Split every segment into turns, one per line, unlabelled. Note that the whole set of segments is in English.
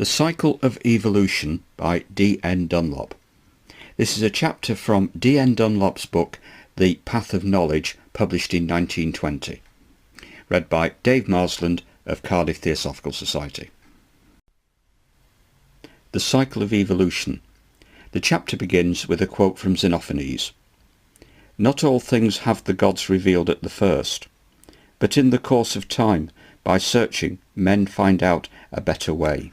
The Cycle of Evolution by D N Dunlop. This is a chapter from D N Dunlop's book The Path of Knowledge, published in 1920. Read by Dave Marsland of Cardiff Theosophical Society. The Cycle of Evolution. The chapter begins with a quote from Xenophanes. "Not all things have the gods revealed at the first, but in the course of time, by searching, men find out a better way."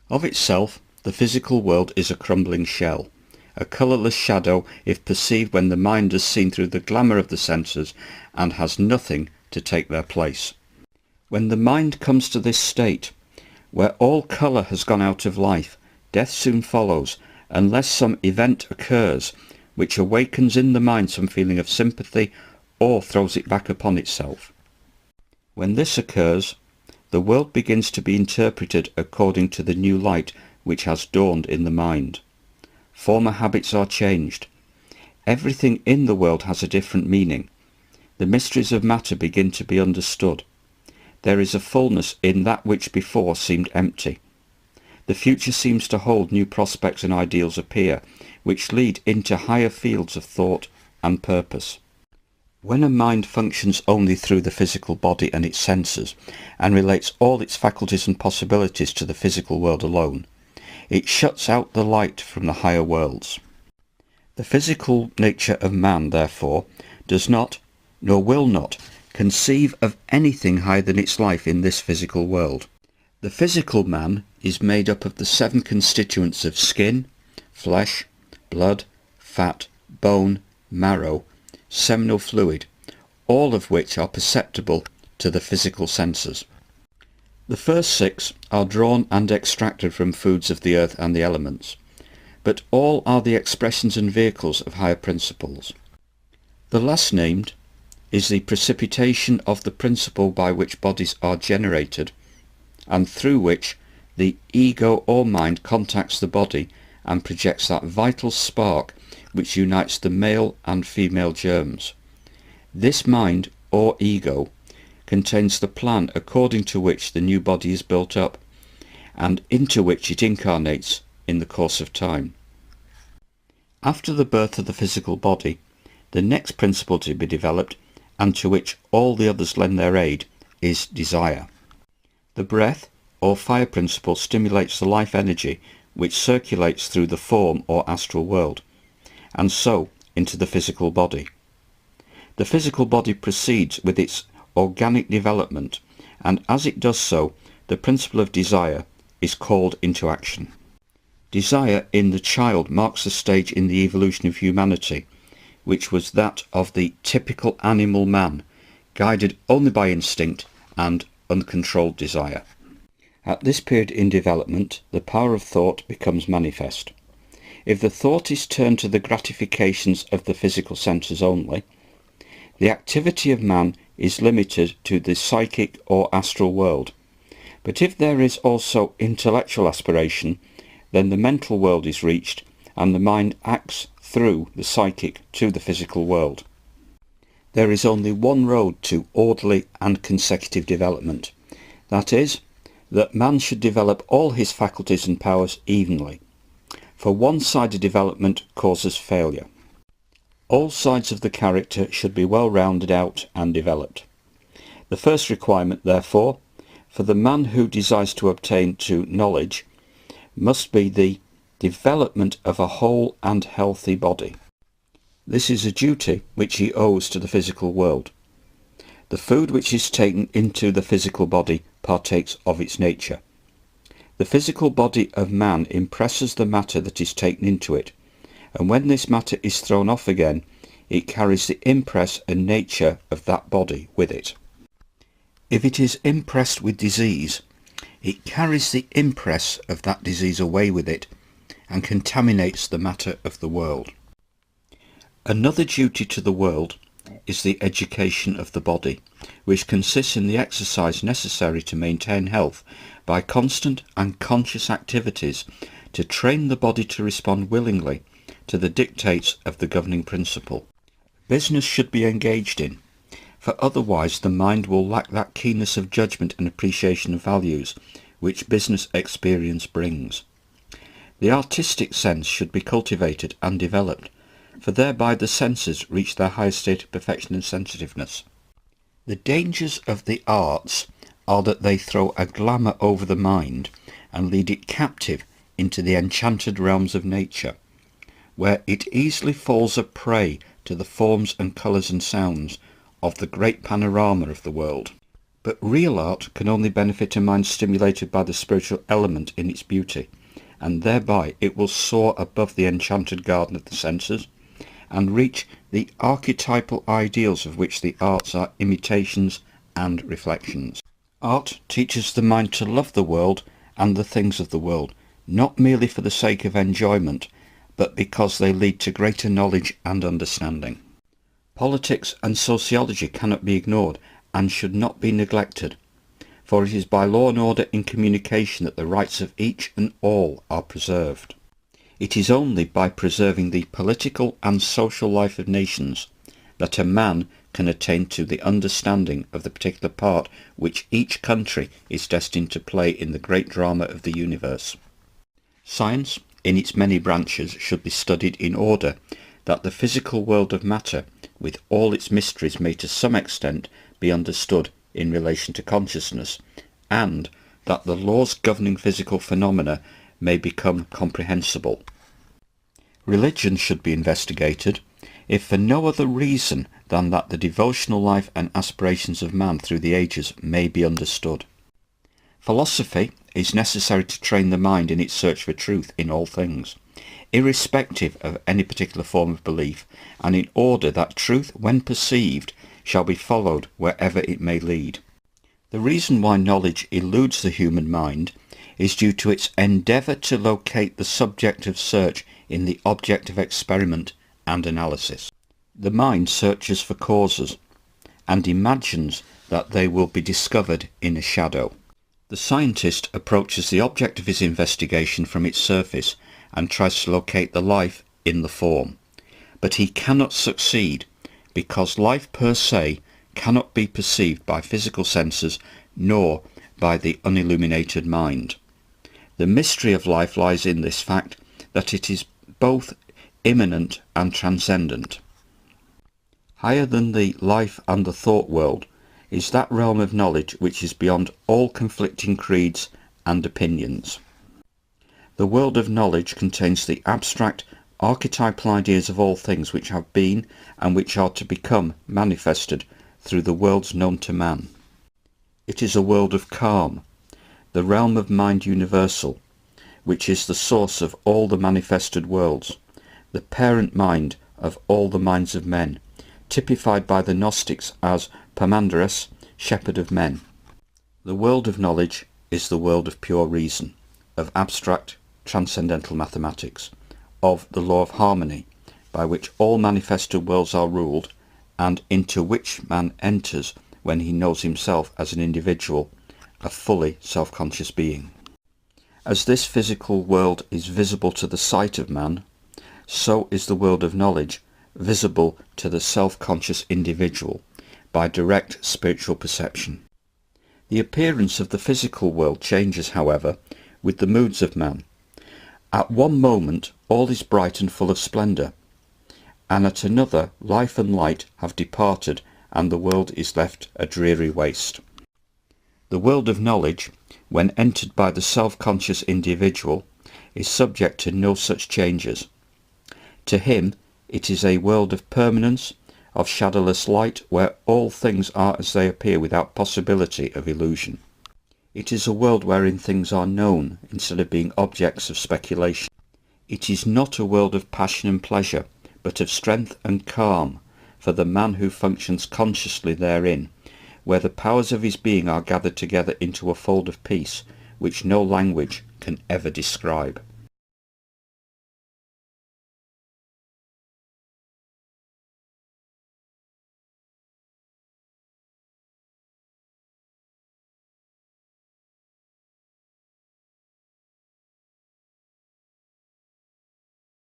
Of itself, the physical world is a crumbling shell, a colourless shadow if perceived when the mind has seen through the glamour of the senses and has nothing to take their place. When the mind comes to this state, where all colour has gone out of life, death soon follows, unless some event occurs which awakens in the mind some feeling of sympathy or throws it back upon itself. When this occurs, the world begins to be interpreted according to the new light which has dawned in the mind. Former habits are changed. Everything in the world has a different meaning. The mysteries of matter begin to be understood. There is a fullness in that which before seemed empty. The future seems to hold new prospects, and ideals appear, which lead into higher fields of thought and purpose. When a mind functions only through the physical body and its senses, and relates all its faculties and possibilities to the physical world alone, it shuts out the light from the higher worlds. The physical nature of man, therefore, does not, nor will not, conceive of anything higher than its life in this physical world. The physical man is made up of the 7 constituents of skin, flesh, blood, fat, bone, marrow, seminal fluid, all of which are perceptible to the physical senses. The first 6 are drawn and extracted from foods of the earth and the elements, but all are the expressions and vehicles of higher principles. The last named is the precipitation of the principle by which bodies are generated, and through which the ego or mind contacts the body and projects that vital spark which unites the male and female germs. This mind, or ego, contains the plan according to which the new body is built up, and into which it incarnates in the course of time. After the birth of the physical body, the next principle to be developed, and to which all the others lend their aid, is desire. The breath, or fire principle, stimulates the life energy which circulates through the form or astral world, and so into the physical body. The physical body proceeds with its organic development, and as it does so, the principle of desire is called into action. Desire in the child marks the stage in the evolution of humanity, which was that of the typical animal man, guided only by instinct and uncontrolled desire. At this period in development, the power of thought becomes manifest. If the thought is turned to the gratifications of the physical senses only, the activity of man is limited to the psychic or astral world. But if there is also intellectual aspiration, then the mental world is reached, and the mind acts through the psychic to the physical world. There is only one road to orderly and consecutive development. That is, that man should develop all his faculties and powers evenly, for one-sided development causes failure. All sides of the character should be well rounded out and developed. The first requirement, therefore, for the man who desires to obtain to knowledge must be the development of a whole and healthy body. This is a duty which he owes to the physical world. The food which is taken into the physical body partakes of its nature. The physical body of man impresses the matter that is taken into it, and when this matter is thrown off again, it carries the impress and nature of that body with it. If it is impressed with disease, it carries the impress of that disease away with it, and contaminates the matter of the world. Another duty to the world is the education of the body, which consists in the exercise necessary to maintain health by constant and conscious activities to train the body to respond willingly to the dictates of the governing principle. Business should be engaged in, for otherwise the mind will lack that keenness of judgment and appreciation of values which business experience brings. The artistic sense should be cultivated and developed, for thereby the senses reach their highest state of perfection and sensitiveness. The dangers of the arts are that they throw a glamour over the mind and lead it captive into the enchanted realms of nature, where it easily falls a prey to the forms and colours and sounds of the great panorama of the world. But real art can only benefit a mind stimulated by the spiritual element in its beauty, and thereby it will soar above the enchanted garden of the senses and reach the archetypal ideals of which the arts are imitations and reflections. Art teaches the mind to love the world and the things of the world, not merely for the sake of enjoyment, but because they lead to greater knowledge and understanding. Politics and sociology cannot be ignored and should not be neglected, for it is by law and order in communication that the rights of each and all are preserved. It is only by preserving the political and social life of nations that a man can attain to the understanding of the particular part which each country is destined to play in the great drama of the universe. Science, in its many branches, should be studied in order that the physical world of matter, with all its mysteries, may to some extent be understood in relation to consciousness, and that the laws governing physical phenomena may become comprehensible. Religion should be investigated, if for no other reason than that the devotional life and aspirations of man through the ages may be understood. Philosophy is necessary to train the mind in its search for truth in all things, irrespective of any particular form of belief, and in order that truth, when perceived, shall be followed wherever it may lead. The reason why knowledge eludes the human mind is due to its endeavour to locate the subject of search in the object of experiment and analysis. The mind searches for causes and imagines that they will be discovered in a shadow. The scientist approaches the object of his investigation from its surface and tries to locate the life in the form. But he cannot succeed because life per se cannot be perceived by physical senses nor by the unilluminated mind. The mystery of life lies in this fact that it is both immanent and transcendent. Higher than the life and the thought world is that realm of knowledge which is beyond all conflicting creeds and opinions. The world of knowledge contains the abstract archetypal ideas of all things which have been and which are to become manifested through the worlds known to man. It is a world of calm, the realm of mind universal, which is the source of all the manifested worlds, the parent mind of all the minds of men, typified by the Gnostics as Pamandaras, shepherd of men. The world of knowledge is the world of pure reason, of abstract transcendental mathematics, of the law of harmony, by which all manifested worlds are ruled, and into which man enters when he knows himself as an individual, a fully self-conscious being. As this physical world is visible to the sight of man, so is the world of knowledge visible to the self-conscious individual by direct spiritual perception. The appearance of the physical world changes, however, with the moods of man. At one moment all is bright and full of splendour, and at another life and light have departed and the world is left a dreary waste. The world of knowledge, when entered by the self-conscious individual, is subject to no such changes. To him it is a world of permanence, of shadowless light, where all things are as they appear without possibility of illusion. It is a world wherein things are known instead of being objects of speculation. It is not a world of passion and pleasure, but of strength and calm for the man who functions consciously therein, where the powers of his being are gathered together into a fold of peace which no language can ever describe.